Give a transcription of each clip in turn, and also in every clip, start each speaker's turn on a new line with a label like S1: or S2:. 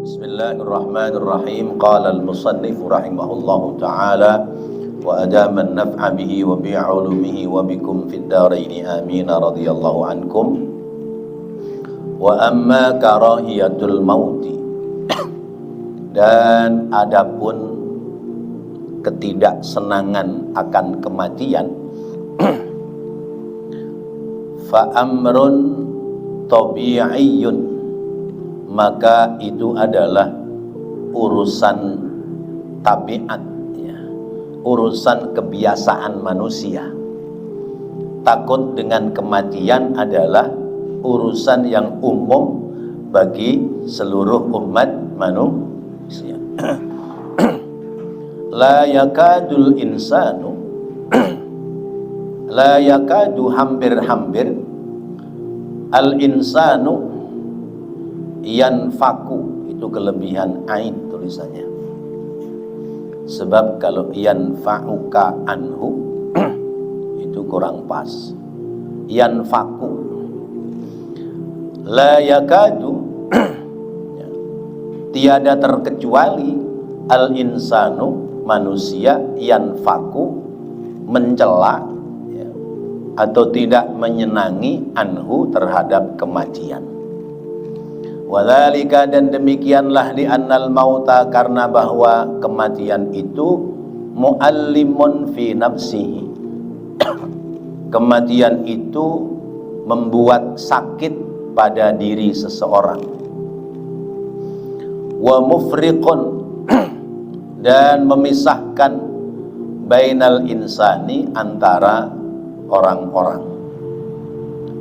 S1: Bismillahirrahmanirrahim. Qala al-musannif rahimahullahu ta'ala wa adama an-naf'a bihi wa bi'ulumihi wa bikum fid dharaini amin radhiyallahu ankum. Wa amma karahiyatul mauti, dan adapun ketidaksenangan akan kematian, fa amrun tabi'iyyun, maka itu adalah urusan tabiat, ya, urusan kebiasaan manusia. Takut dengan kematian adalah urusan yang umum bagi seluruh umat manusia. La yakadul insanu la yakadu, hampir-hampir, al insanu yanfaku, itu kelebihan ain tulisannya. Sebab kalau yanfa'uka anhu itu kurang pas. Yanfaku, la yakadu tiada terkecuali, al insanu manusia, yanfaku mencela, ya, atau tidak menyenangi, anhu terhadap kematian. Wadzalika, dan demikianlah, di annal mauta, karena bahwa kematian itu muallimun fi nafsihi, kematian itu membuat sakit pada diri seseorang. Wa mufriqun, dan memisahkan bainal insani, antara orang-orang,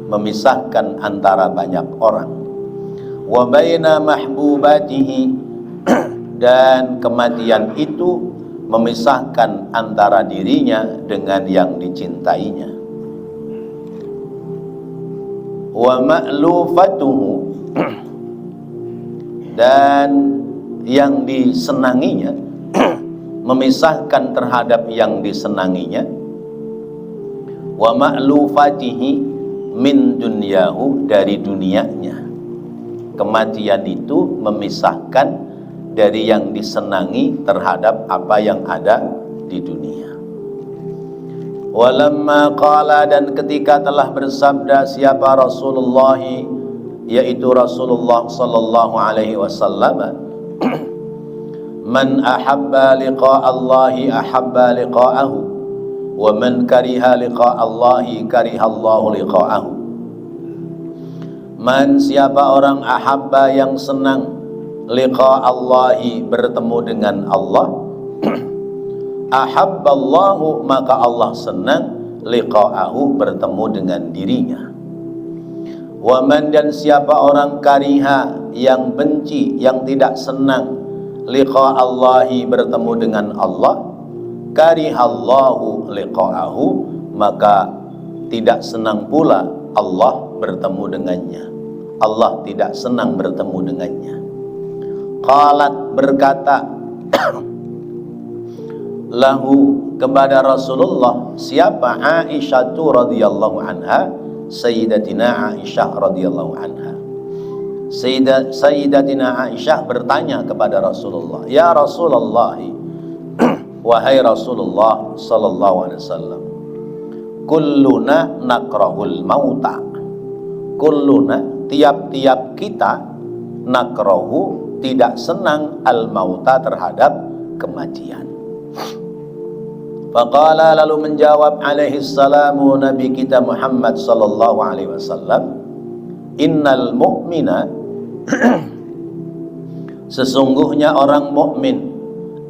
S1: memisahkan antara banyak orang. Wa baina mahbubatihi, dan kematian itu memisahkan antara dirinya dengan yang dicintainya. Wa ma'lufatuhu, dan yang disenanginya, memisahkan terhadap yang disenanginya. Wa ma'lufatihi min dunyahu, dari dunianya. Kematian itu memisahkan dari yang disenangi terhadap apa yang ada di dunia. Walamma qala, dan ketika telah bersabda siapa Rasulullah, yaitu Rasulullah sallallahu alaihi wasallam, man ahabba liqa Allahi ahabba liqa'ahu, wa man kariha liqa Allahi kariha Allahu liqa'ahu. Man, siapa orang, ahabba yang senang, liqa Allahi bertemu dengan Allah, ahabballahu maka Allah senang, liqa'ahu bertemu dengan dirinya. Wa man, dan siapa orang, kariha yang benci, yang tidak senang, liqa Allahi bertemu dengan Allah, karihallahu liqa'ahu maka tidak senang pula Allah bertemu dengannya. Allah tidak senang bertemu dengannya. Qalat, berkata lahu kepada Rasulullah siapa, Aisyah radhiyallahu anha, Sayyidatina Aisyah radhiyallahu anha. Sayyidatina Aisyah bertanya kepada Rasulullah, ya Rasulullah, wahai Rasulullah sallallahu alaihi wasallam, kulluna nakrahul mauta, kulluna tiap-tiap kita, nakrahu tidak senang, al mauta terhadap kematian. Faqala, lalu menjawab alaihi salamu Nabi kita Muhammad sallallahu alaihi wasallam, innal mu'mina sesungguhnya orang mukmin,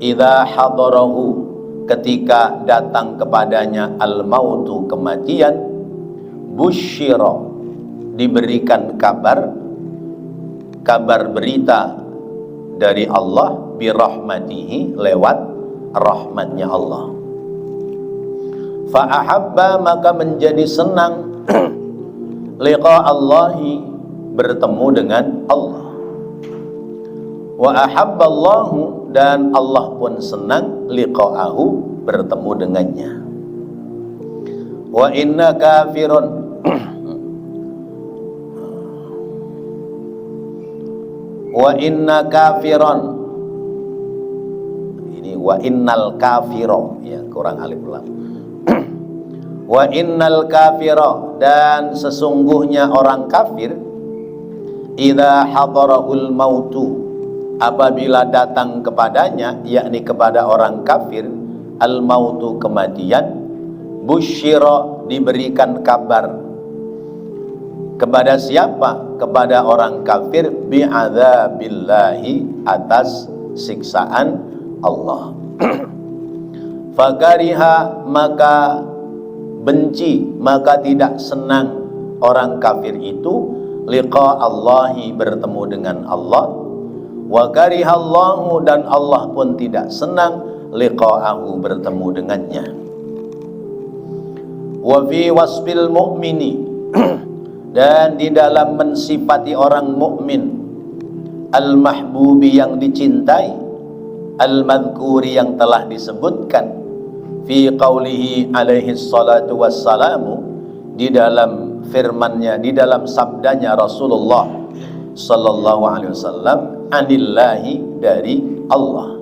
S1: idza hadarahu ketika datang kepadanya al mautu kematian, busyira diberikan kabar berita dari Allah, birahmatihi lewat rahmatnya Allah. Fa ahabba maka menjadi senang, liqa Allahi bertemu dengan Allah. Wa ahabballahu, dan Allah pun senang, liqa'ahu bertemu dengannya. Wa inna kafirun Wa inna kafiron, ini wa innal kafiro, ya kurang alif lam. Wa innal kafiro, dan sesungguhnya orang kafir, idza hadarahul mautu, apabila datang kepadanya, yakni kepada orang kafir, al mautu, kematian, busyira, diberikan kabar. Kepada siapa? Kepada orang kafir, bi'adzabillahi, atas siksaan Allah. Fakariha, maka benci, maka tidak senang orang kafir itu, liqa Allahi, bertemu dengan Allah. Wa karihallahu, dan Allah pun tidak senang, liqa'ahu, bertemu dengannya. Wa fi wasfil mu'mini, dan di dalam mensifati orang mukmin, al-mahbubi, yang dicintai, al-madhkuri, yang telah disebutkan, fi qawlihi alaihi salatu wassalamu, di dalam firmannya, di dalam sabdanya Rasulullah sallallahu alaihi wasallam, anillahi, dari Allah,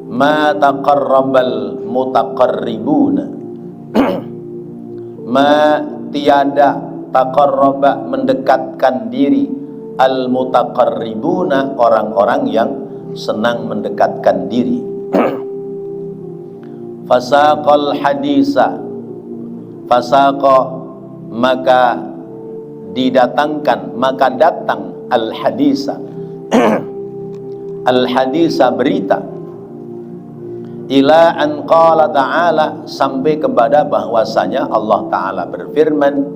S1: ma taqarrabal mutaqarribuna, ma, tiada, taqarraba, mendekatkan diri, al mutaqarribuna, orang-orang yang senang mendekatkan diri. Fasaqal hadisa, fasaqa, maka didatangkan, maka datang, al hadisa, al hadisa, berita, ila an qala ta'ala, sampai kepada bahwasanya Allah Ta'ala berfirman,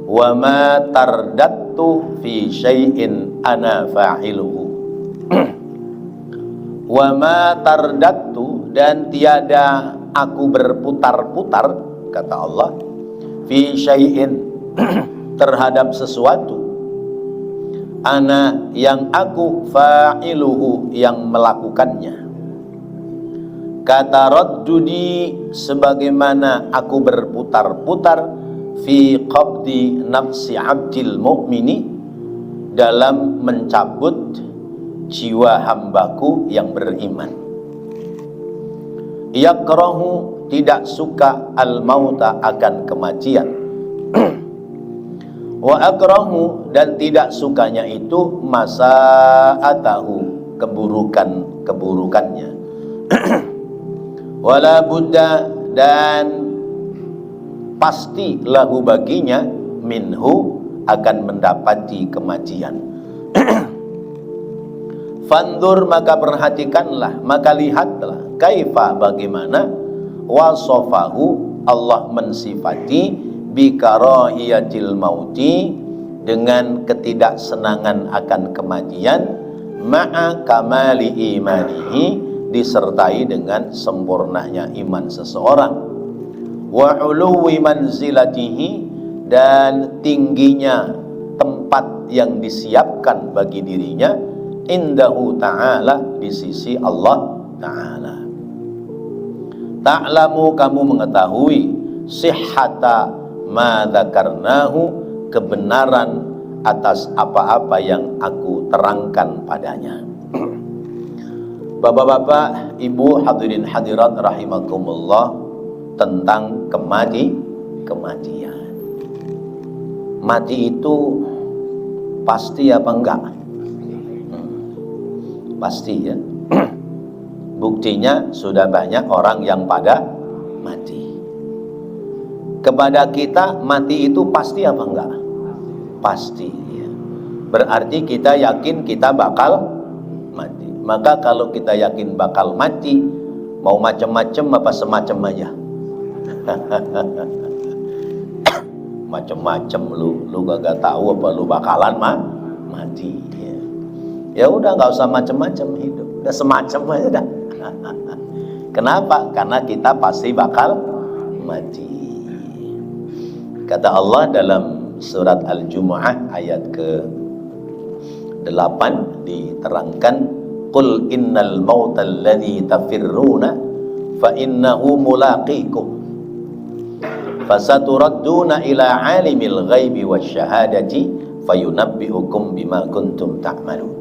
S1: wa ma tardattu fi syai'in ana fa'iluhu. Wa ma tardattu, dan tiada aku berputar-putar, kata Allah, fi syai'in, terhadap sesuatu, ana, yang aku, fa'iluhu, yang melakukannya. Kata raddudi, sebagaimana aku berputar-putar, fi qabdi nafsi abdil mu'mini, dalam mencabut jiwa hambaku yang beriman. Yakrahu, tidak suka, al mauta, akan kematian. Wa akrahu, dan tidak sukanya itu, masa'atahu, keburukannya. Wala buddha, dan pasti lahu, baginya, minhu, akan mendapati kematian. Fandur, maka perhatikanlah, maka lihatlah, kaifa, bagaimana, wasofahu, Allah mensifati, bikarahiyatil mauti, dengan ketidaksenangan akan kematian, ma'a kamali imanihi, disertai dengan sempurnanya iman seseorang. Wa uluwi manzilatihi, dan tingginya tempat yang disiapkan bagi dirinya, indahu ta'ala, di sisi Allah Ta'ala. Ta'lamu, kamu mengetahui, sihhata ma dzakarnahu, kebenaran atas apa-apa yang aku terangkan padanya. Bapak-bapak, ibu, hadirin hadirat rahimakumullah, tentang kematian. Mati itu pasti apa enggak? Pasti, ya. Buktinya sudah banyak orang yang pada mati. Kepada kita, mati itu pasti apa enggak? Pasti, ya. Berarti kita yakin kita bakal mati. Maka kalau kita yakin bakal mati, mau macam-macam apa semacam aja? Macam-macam, lu gak tahu apa lu bakalan mati, ya. Ya udah, nggak usah macam-macam hidup, udah semacam aja dah. Kenapa? Karena kita pasti bakal mati. Kata Allah dalam surat Al-Jumu'ah ayat ke-8, diterangkan, qul innal mautal ladzi tafirruna fa innahu mulaqikum Fasaturadduna ila alimil ghaibi wasyahadati fayunabbi'ukum bima kuntum ta'malun.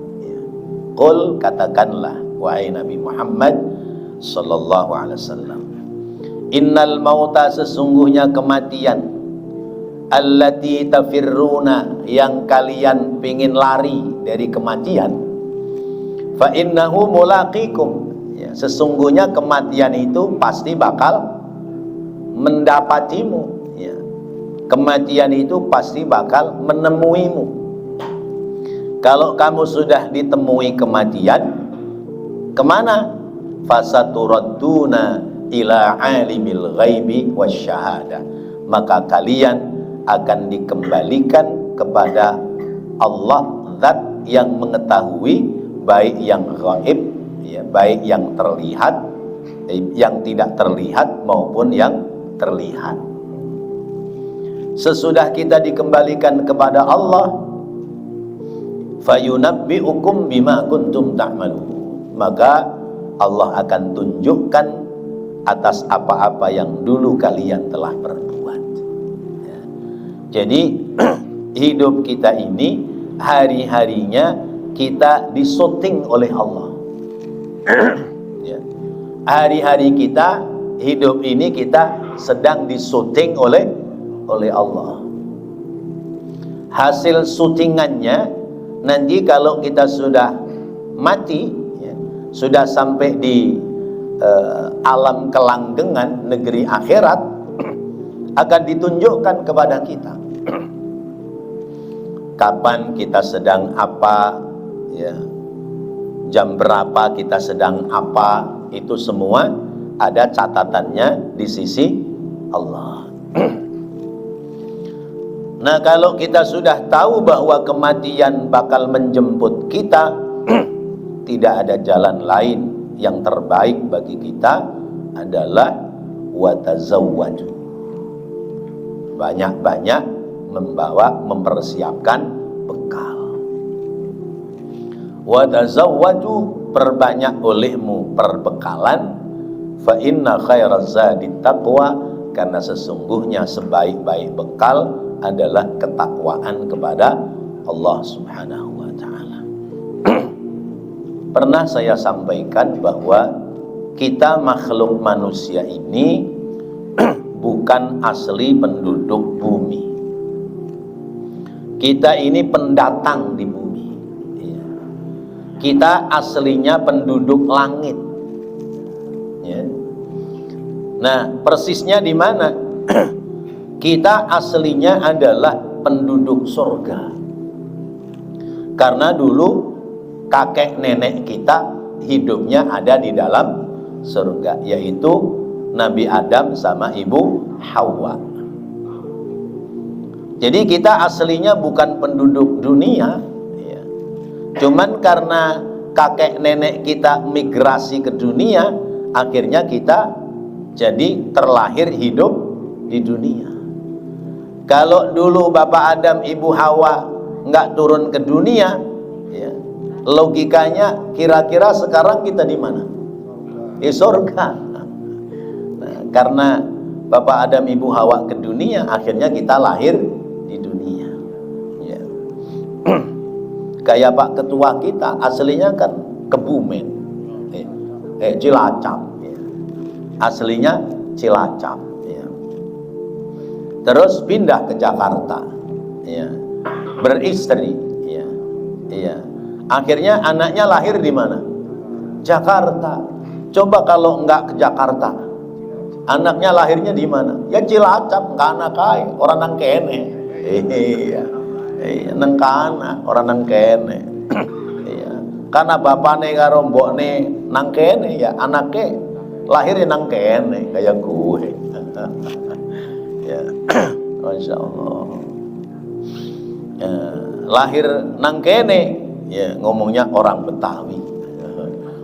S1: Qul, katakanlah wahai Nabi Muhammad sallallahu alaihi wasallam, innal mauta, sesungguhnya kematian, allati tafirruna, yang kalian pingin lari dari kematian, fa innahu mulaqikum, ya, sesungguhnya kematian itu pasti bakal mendapatimu, ya. Kematian itu pasti bakal menemuimu. Kalau kamu sudah ditemui kematian, kemana? Fasaturadduna ila alimil ghaibi wasyahada, maka kalian akan dikembalikan kepada Allah, zat yang mengetahui baik yang gaib, ya, baik yang terlihat, yang tidak terlihat maupun yang terlihat. Sesudah kita dikembalikan kepada Allah, fayunabbi'ukum bima kuntum ta'malun, maka Allah akan tunjukkan atas apa-apa yang dulu kalian telah perbuat, ya. Jadi hidup kita ini hari-harinya kita disyuting oleh Allah. Ya. Hari-hari kita hidup ini kita sedang disyuting oleh Allah. Hasil syutingannya nanti kalau kita sudah mati, ya, sudah sampai di alam kelanggengan, negeri akhirat, akan ditunjukkan kepada kita kapan kita sedang apa, ya, jam berapa kita sedang apa, itu semua ada catatannya di sisi Allah. Nah, kalau kita sudah tahu bahwa kematian bakal menjemput kita, tidak ada jalan lain yang terbaik bagi kita adalah watazawwaju, banyak-banyak mempersiapkan bekal. Watazawwaju, perbanyak olehmu perbekalan, fa inna khairaz zadi taqwa, karena sesungguhnya sebaik-baik bekal adalah ketakwaan kepada Allah Subhanahu wa ta'ala. Pernah saya sampaikan bahwa kita makhluk manusia ini bukan asli penduduk bumi. Kita ini pendatang di bumi. Kita aslinya penduduk langit. Ya. Nah, persisnya di mana? Kita aslinya adalah penduduk surga. Karena dulu kakek nenek kita hidupnya ada di dalam surga, yaitu Nabi Adam sama Ibu Hawa. Jadi kita aslinya bukan penduduk dunia, ya. Cuman karena kakek nenek kita migrasi ke dunia, akhirnya kita jadi terlahir hidup di dunia. Kalau dulu Bapak Adam, Ibu Hawa nggak turun ke dunia, ya, logikanya kira-kira sekarang kita di mana? Di surga. Nah, karena Bapak Adam, Ibu Hawa ke dunia, akhirnya kita lahir di dunia. Ya. Kayak Pak Ketua kita aslinya kan Kebumen, Cilacap, ya. Aslinya Cilacap. Terus pindah ke Jakarta, ya, beristri, ya, ya. Akhirnya anaknya lahir di mana? Jakarta. Coba kalau enggak ke Jakarta, anaknya lahirnya di mana? Ya Cilacap, nggak anak kaya, orang nang kene. Iya, iya, nang kana, orang nang kene. Iya. Karena bapane karo mbokne nang kene, ya anaknya lahirnya nang kene kayak gue. Ya, Masya Allah. Ya, lahir nang kene, ya ngomongnya orang Betawi.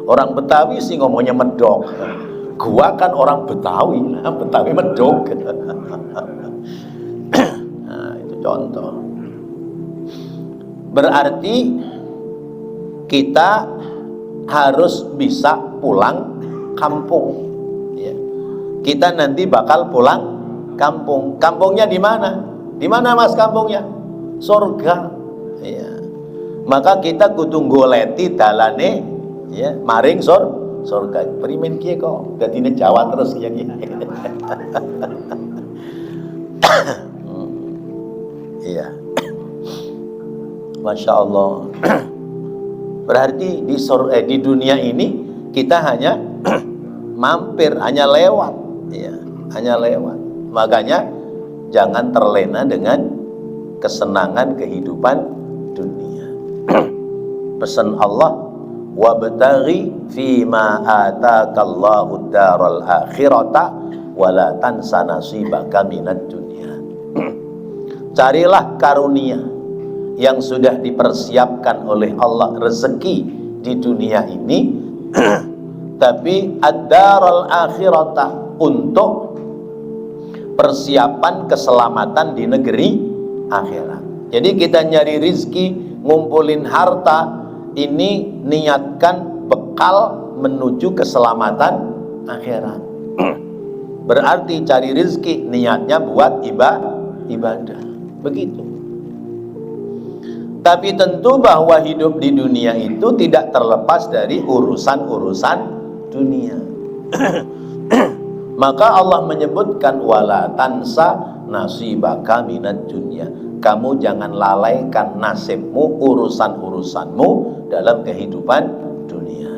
S1: Orang Betawi sih ngomongnya medok. Gua kan orang Betawi, Betawi medok. Nah, itu contoh. Berarti kita harus bisa pulang kampung. Ya. Kita nanti bakal pulang kampung. Kampungnya di mana? Di mana Mas kampungnya? Surga. Ya. Maka kita kudu goleti dalane ya maring surga. Primen kiye kok dadine Jawa terus kiye. Iya. Masya Allah. Berarti di dunia ini kita hanya mampir, hanya lewat, ya, hanya lewat. Makanya jangan terlena dengan kesenangan kehidupan dunia. Pesan Allah, wabtaghi fima atakallahu daral akhirata wala tansa nasibaka minad dunya. Carilah karunia yang sudah dipersiapkan oleh Allah, rezeki di dunia ini, tapi ad-daral akhirata, untuk persiapan keselamatan di negeri akhirat. Jadi kita nyari rizki, ngumpulin harta, ini niatkan bekal menuju keselamatan akhirat. Berarti cari rizki niatnya buat ibadah. Begitu. Tapi tentu bahwa hidup di dunia itu tidak terlepas dari urusan-urusan dunia. Maka Allah menyebutkan wala tansa nasibaka minad dunya. Kamu jangan lalaikan nasibmu, urusan-urusanmu dalam kehidupan dunia.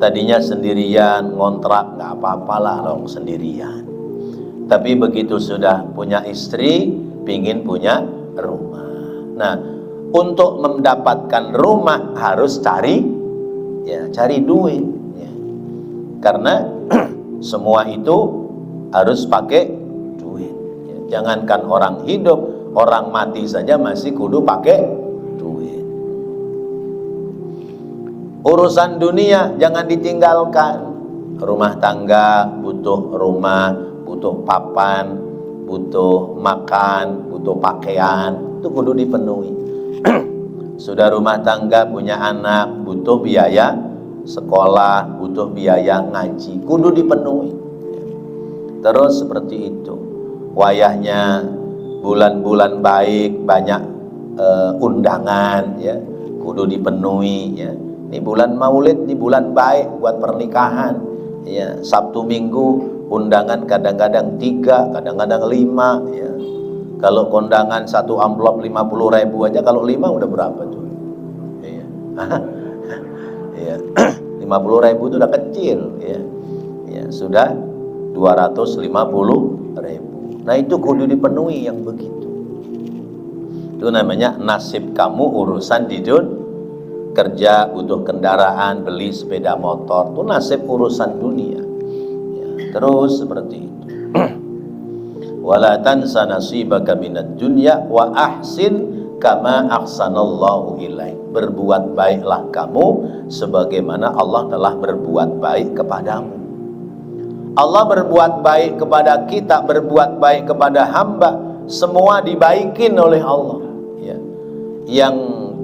S1: Tadinya sendirian, ngontrak, nggak apa-apalah dong sendirian. Tapi begitu sudah punya istri, pingin punya rumah. Nah, untuk mendapatkan rumah harus cari duit, ya. Karena semua itu harus pakai duit, ya. Jangankan orang hidup, orang mati saja masih kudu pakai duit. Urusan dunia jangan ditinggalkan. Rumah tangga butuh rumah, butuh papan, butuh makan, butuh pakaian, itu kudu dipenuhi. Sudah rumah tangga, punya anak, butuh biaya sekolah, butuh biaya ngaji, kudu dipenuhi. Terus seperti itu. Wayahnya bulan-bulan baik, banyak undangan, ya, kudu dipenuhi, ya. Ini bulan Maulid, ini bulan baik buat pernikahan, ya. Sabtu Minggu undangan kadang-kadang 3, kadang-kadang 5, ya. Kalau kondangan satu amplop 50.000 aja, kalau 5 udah berapa tuh? Iya. Ya. 50.000 itu udah kecil, ya. Ya, sudah 250.000. Nah, itu kudu dipenuhi yang begitu. Itu namanya nasib kamu urusan di dunia. Kerja butuh kendaraan, beli sepeda motor, itu nasib urusan dunia. Terus seperti itu. Wala tansa nasibaka minad dunya wa ahsin kama ahsanallahu ilaik. Berbuat baiklah kamu sebagaimana Allah telah berbuat baik kepadamu. Allah berbuat baik kepada kita, berbuat baik kepada hamba, semua dibaikin oleh Allah, ya. Yang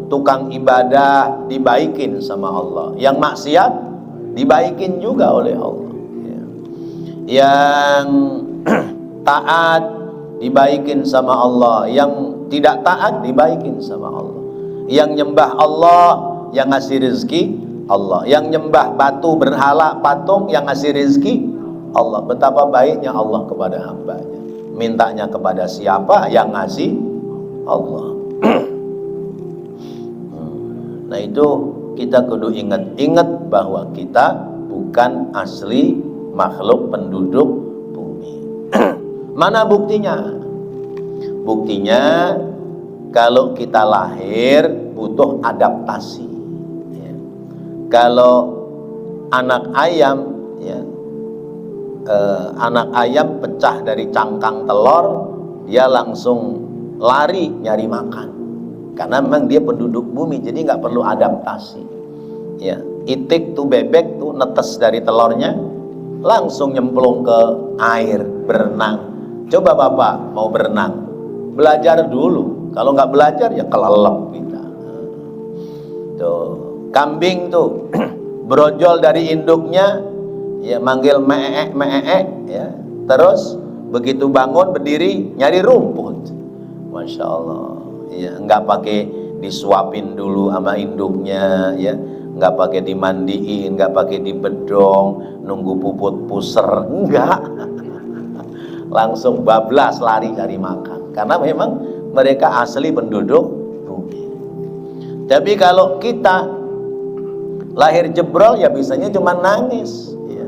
S1: tukang ibadah dibaikin sama Allah, yang maksiat dibaikin juga oleh Allah, ya. Yang taat dibaikin sama Allah, yang tidak taat dibaikin sama Allah. Yang nyembah Allah, yang ngasih rezeki Allah. Yang nyembah batu, berhala, patung, yang ngasih rezeki Allah. Betapa baiknya Allah kepada hambanya. Mintanya kepada siapa? Yang ngasih Allah. Nah, itu kita kudu ingat bahwa kita bukan asli makhluk penduduk bumi. Mana buktinya? Buktinya kalau kita lahir butuh adaptasi, ya. Kalau anak ayam, ya, anak ayam pecah dari cangkang telur, dia langsung lari nyari makan, karena memang dia penduduk bumi, jadi nggak perlu adaptasi, ya. Itik tuh, bebek tuh netes dari telurnya langsung nyemplung ke air, berenang. Coba Bapak mau berenang, belajar dulu. Kalau nggak belajar ya kelelep kita. Tuh, kambing tuh brojol dari induknya, ya, manggil meek meek, ya, terus begitu bangun berdiri nyari rumput. Masya Allah, ya, nggak pakai disuapin dulu sama induknya, ya, nggak pakai dimandiin, nggak pakai dibedong, nunggu puput puser, enggak. Langsung bablas lari cari makan, karena memang mereka asli penduduk bumi. Tapi kalau kita lahir jebrol ya bisanya cuma nangis, ya.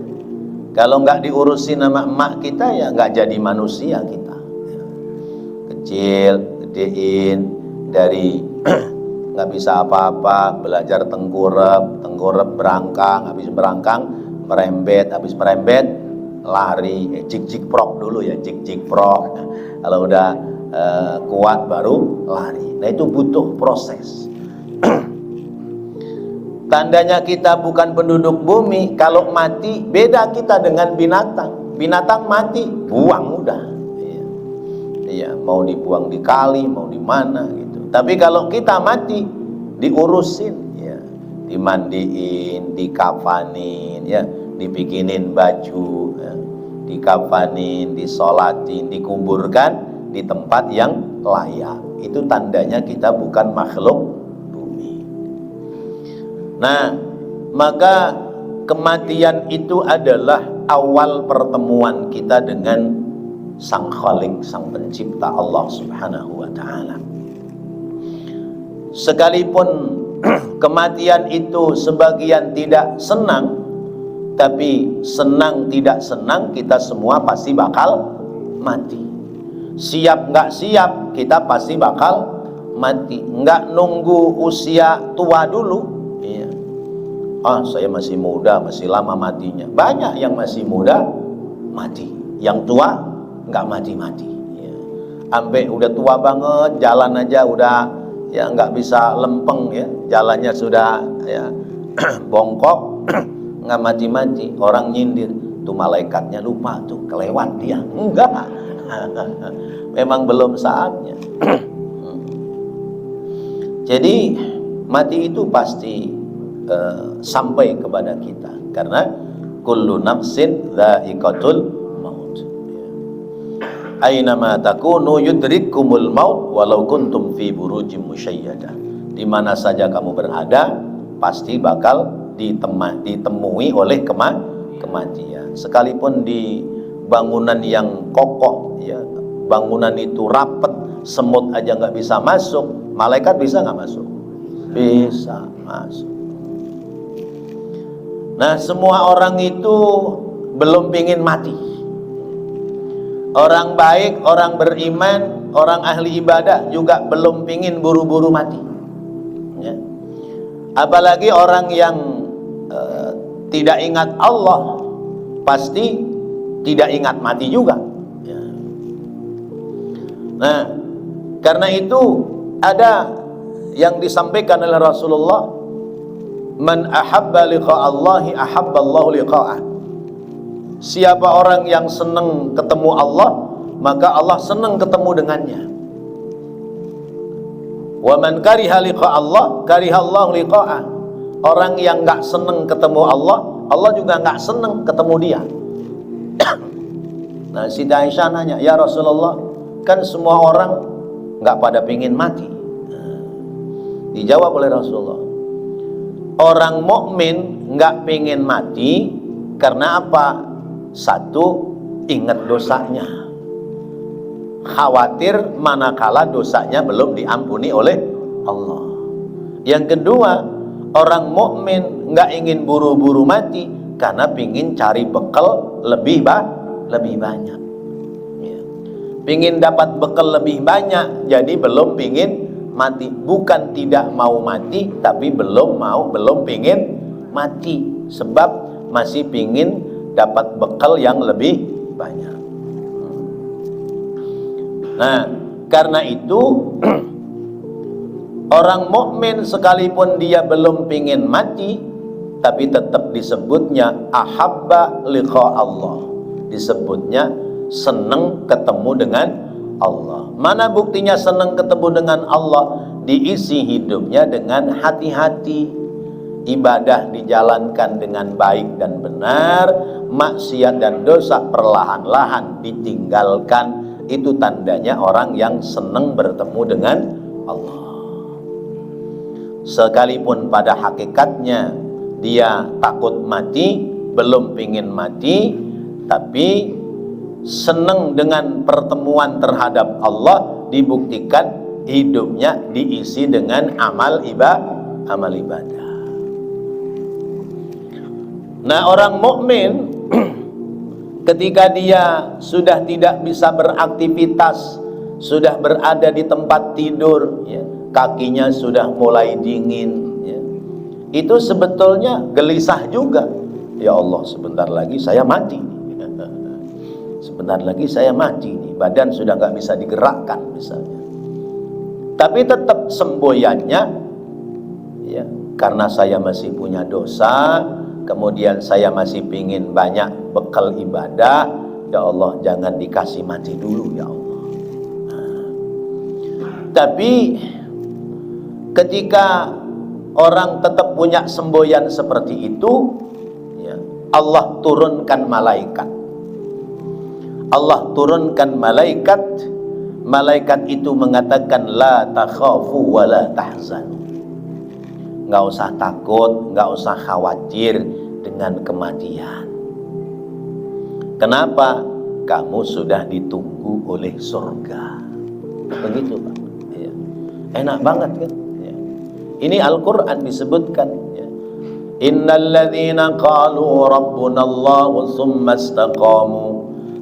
S1: Kalau nggak diurusin sama emak kita ya nggak jadi manusia kita, ya. Kecil, gedein dari nggak bisa apa-apa, belajar tengkurap berangkang, habis berangkang merembet, habis merembet lari, jik prok dulu ya, jik prok. Kalau udah kuat baru lari. Nah itu butuh proses. Tandanya kita bukan penduduk bumi, kalau mati beda kita dengan binatang. Binatang mati buang udah, iya, mau dibuang di kali, mau di mana gitu. Tapi kalau kita mati diurusin, ya, dimandiin, dikafanin, ya, dibikinin baju, ya, dikafanin, disolatin, dikuburkan di tempat yang layak. Itu tandanya kita bukan makhluk bumi. Nah, maka kematian itu adalah awal pertemuan kita dengan Sang Khalik, Sang Pencipta Allah Subhanahu wa Ta'ala. Sekalipun kematian itu sebagian tidak senang, tapi senang tidak senang kita semua pasti bakal mati. Siap nggak siap kita pasti bakal mati. Nggak nunggu usia tua dulu, iya. Ah, saya masih muda, masih lama matinya. Banyak yang masih muda mati, yang tua nggak mati-mati, ya. Sampai udah tua banget, jalan aja udah ya nggak bisa lempeng, ya, jalannya sudah ya bongkok, nggak mati-mati. Orang nyindir, tuh malaikatnya lupa tuh, kelewat dia. Enggak, memang belum saatnya. Jadi mati itu pasti sampai kepada kita, karena kullu nafsin dha'iqatul maut. Ainama takunu yudrikumul maut walau kuntum fi burujim musyayyadah. Di mana saja kamu berada pasti bakal ditemui oleh kematian. Sekalipun di bangunan yang kokoh, ya, bangunan itu rapet, semut aja nggak bisa masuk, malaikat bisa nggak masuk? Bisa masuk. Nah, semua orang itu belum pingin mati. Orang baik, orang beriman, orang ahli ibadah juga belum pingin buru-buru mati, ya. Apalagi orang yang tidak ingat Allah pasti tidak ingat mati juga, ya. Nah, karena itu ada yang disampaikan oleh Rasulullah, man ahabba liqa'allahi ahabballahu liqa'ah. Siapa orang yang senang ketemu Allah, maka Allah senang ketemu dengannya. Wa man kariha liqa'allah karihallahu liqa'ah. Orang yang enggak senang ketemu Allah, Allah juga enggak senang ketemu dia. Nah, Siti Aisyah nanya, ya Rasulullah, kan semua orang enggak pada pingin mati. Dijawab oleh Rasulullah, orang mukmin nggak pengen mati karena apa? Satu, ingat dosanya, khawatir manakala dosanya belum diampuni oleh Allah. Yang kedua, orang mukmin nggak ingin buru-buru mati karena pingin cari bekal lebih banyak, ya. Pingin dapat bekal lebih banyak, jadi belum pingin mati. Bukan tidak mau mati, tapi belum pingin mati, sebab masih pingin dapat bekal yang lebih banyak. Nah, karena itu orang mukmin sekalipun dia belum pingin mati, tapi tetap disebutnya ahabba liqa Allah, disebutnya senang ketemu dengan Allah. Mana buktinya senang ketemu dengan Allah? Diisi hidupnya dengan hati-hati, ibadah dijalankan dengan baik dan benar, maksiat dan dosa perlahan-lahan ditinggalkan, itu tandanya orang yang senang bertemu dengan Allah. Sekalipun pada hakikatnya dia takut mati, belum pingin mati, tapi senang dengan pertemuan terhadap Allah, dibuktikan hidupnya diisi dengan amal ibadah. Nah, orang mukmin ketika dia sudah tidak bisa beraktivitas, sudah berada di tempat tidur, ya, kakinya sudah mulai dingin, ya, itu sebetulnya gelisah juga. Ya Allah, sebentar lagi saya mati. Sebentar lagi saya mati nih, badan sudah nggak bisa digerakkan misalnya. Tapi tetap semboyannya, ya, karena saya masih punya dosa, kemudian saya masih pingin banyak bekal ibadah. Ya Allah, jangan dikasih mati dulu ya Allah. Tapi ketika orang tetap punya semboyan seperti itu, ya, Allah turunkan malaikat. Allah turunkan malaikat. Malaikat itu mengatakan la takhafu wa la tahzanu. Nggak usah takut, nggak usah khawatir dengan kematian. Kenapa? Kamu sudah ditunggu oleh surga. Begitu Pak. Ya. Enak banget kan? Ya. Ini Al-Quran disebutkan. Ya. Innal ladzina qalu rabbuna Allah tsumma istaqamu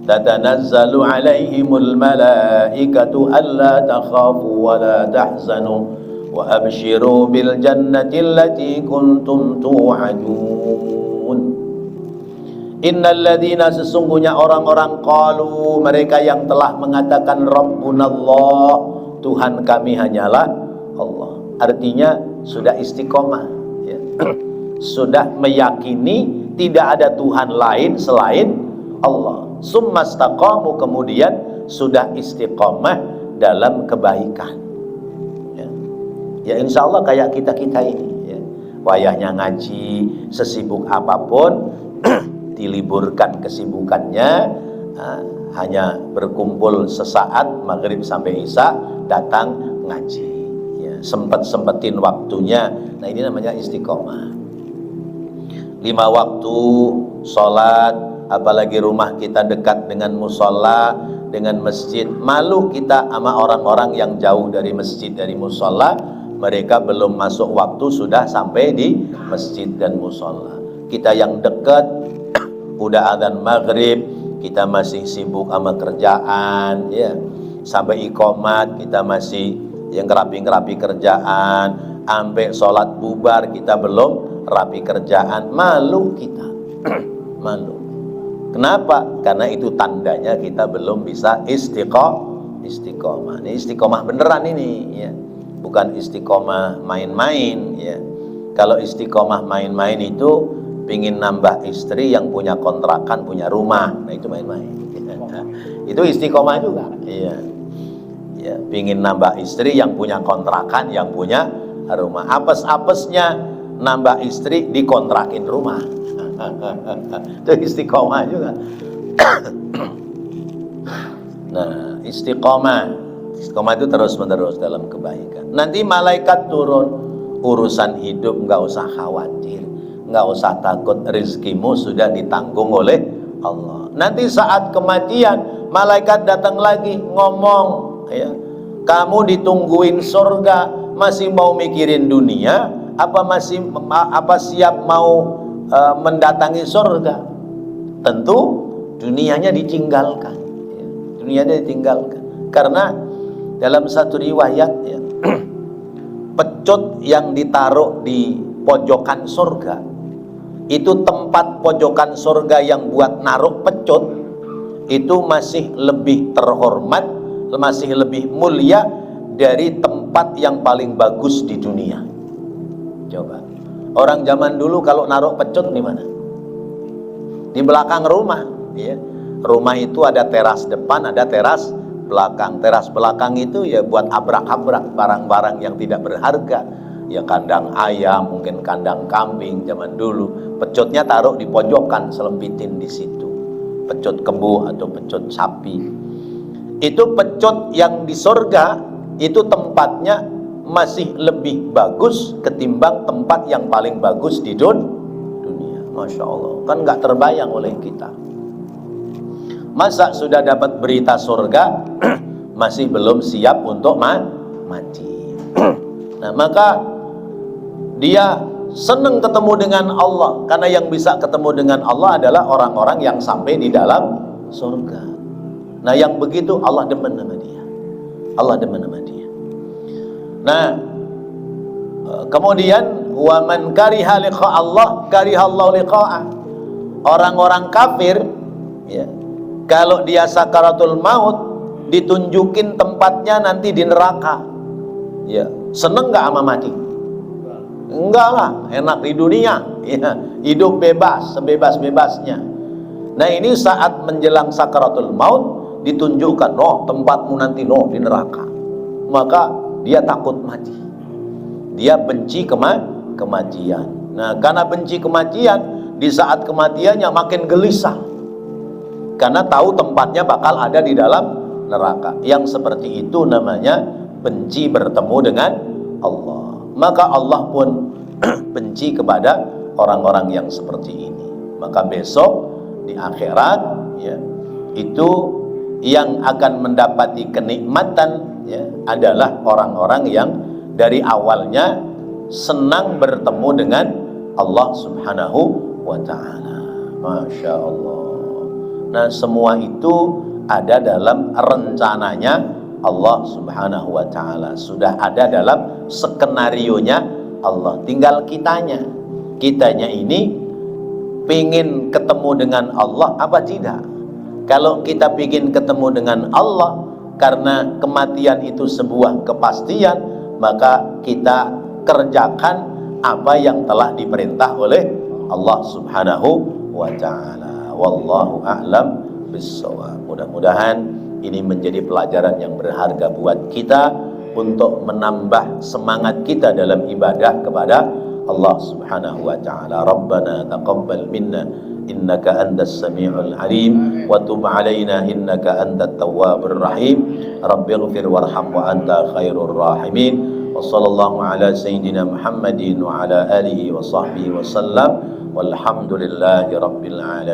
S1: tatanazzalu alaihimul malaikatu alla takhafu wa la tahzanu wa abshiru bil jannati allati kuntum tu'adun. Innal ladzina, sesungguhnya orang-orang qalu, mereka yang telah mengatakan Rabbunallah, Tuhan kami hanyalah Allah. Artinya sudah istiqomah, ya. Sudah meyakini tidak ada Tuhan lain selain Allah. Summastaqamu, kemudian sudah istiqomah dalam kebaikan. Ya insya Allah kayak kita-kita ini, ya. Wayahnya ngaji, sesibuk apapun, diliburkan kesibukannya, hanya berkumpul sesaat maghrib sampai isya, datang ngaji, ya. Sempetin waktunya. Nah, ini namanya istiqomah. 5 waktu sholat, apalagi rumah kita dekat dengan musola, dengan masjid. Malu kita sama orang-orang yang jauh dari masjid, dari musola. Mereka belum masuk waktu sudah sampai di masjid dan musola. Kita yang dekat udah adzan maghrib, kita masih sibuk sama kerjaan, ya. Sampai iqomat kita masih yang rapi-rapi kerjaan, sampai sholat bubar kita belum rapi kerjaan. Malu kita. Malu. Kenapa? Karena itu tandanya kita belum bisa istiqomah. Ini istiqomah beneran ini, ya. Bukan istiqomah main-main, ya. Kalau istiqomah main-main itu pingin nambah istri yang punya kontrakan, punya rumah, nah itu main-main. Itu istiqomah juga, iya. Ya, pingin nambah istri yang punya kontrakan, yang punya rumah. Apes-apesnya nambah istri dikontrakin rumah. Itu istiqomah juga. Nah, istiqomah itu terus-menerus dalam kebaikan. Nanti malaikat turun, urusan hidup nggak usah khawatir, nggak usah takut, rezekimu sudah ditanggung oleh Allah. Nanti saat kematian, malaikat datang lagi ngomong, ya, kamu ditungguin surga, masih mau mikirin dunia? Apa siap mau mendatangi surga? Tentu dunianya ditinggalkan, ya. Dunianya ditinggalkan karena dalam satu riwayat, ya, pecut yang ditaruh di pojokan surga, itu tempat pojokan surga yang buat naruh pecut itu masih lebih terhormat, masih lebih mulia dari tempat yang paling bagus di dunia. Coba, orang zaman dulu kalau naruh pecut di mana? Di belakang rumah, ya. Rumah itu ada teras depan, ada teras belakang. Teras belakang itu ya buat abrak-abrak barang-barang yang tidak berharga. ya kandang ayam, mungkin kandang kambing zaman dulu. Pecutnya taruh di pojokan, selempitin di situ. Pecut kebo atau pecut sapi. Itu pecut yang di surga, itu tempatnya masih lebih bagus ketimbang tempat yang paling bagus di dunia. Masya Allah, kan nggak terbayang oleh kita. Masa sudah dapat berita surga masih belum siap untuk mati. Nah, maka dia senang ketemu dengan Allah, karena yang bisa ketemu dengan Allah adalah orang-orang yang sampai di dalam surga. Nah, yang begitu Allah demen sama dia. Allah demen sama dia. Nah, kemudian wa man kariha liqa Allah karihallahu liqa'ah. Orang-orang kafir, ya, kalau dia sakaratul maut ditunjukin tempatnya nanti di neraka, ya, seneng nggak sama mati? Enggak lah, enak di dunia, ya, hidup bebas sebebas-bebasnya. Nah, ini saat menjelang sakaratul maut ditunjukkan, oh tempatmu nanti di neraka, maka dia takut mati, dia benci kematian. Nah, karena benci kematian, di saat kematiannya makin gelisah, karena tahu tempatnya bakal ada di dalam neraka. Yang seperti itu namanya benci bertemu dengan Allah. Maka Allah pun benci kepada orang-orang yang seperti ini. Maka besok di akhirat, ya, itu yang akan mendapati kenikmatan, ya, adalah orang-orang yang dari awalnya senang bertemu dengan Allah Subhanahu wa ta'ala. Masya Allah. Nah, semua itu ada dalam rencananya Allah Subhanahu wa ta'ala, sudah ada dalam skenarionya Allah. Tinggal kitanya ini pingin ketemu dengan Allah apa tidak. Kalau kita pingin ketemu dengan Allah karena kematian itu sebuah kepastian, maka kita kerjakan apa yang telah diperintah oleh Allah Subhanahu wa ta'ala. Wallahu a'lam bissawab. Mudah-mudahan ini menjadi pelajaran yang berharga buat kita untuk menambah semangat kita dalam ibadah kepada Allah Subhanahu wa ta'ala. Rabbana taqabbal minna innaka antas sami'ul alim wa tub alaina innaka antat tawwabur rahim. Rabbighfir warham wa anta khairur rahimin. Wa sallallahu ala sayyidina Muhammadin wa ala alihi wa sahbihi wa sallam. Walhamdulillahi rabbil alamin.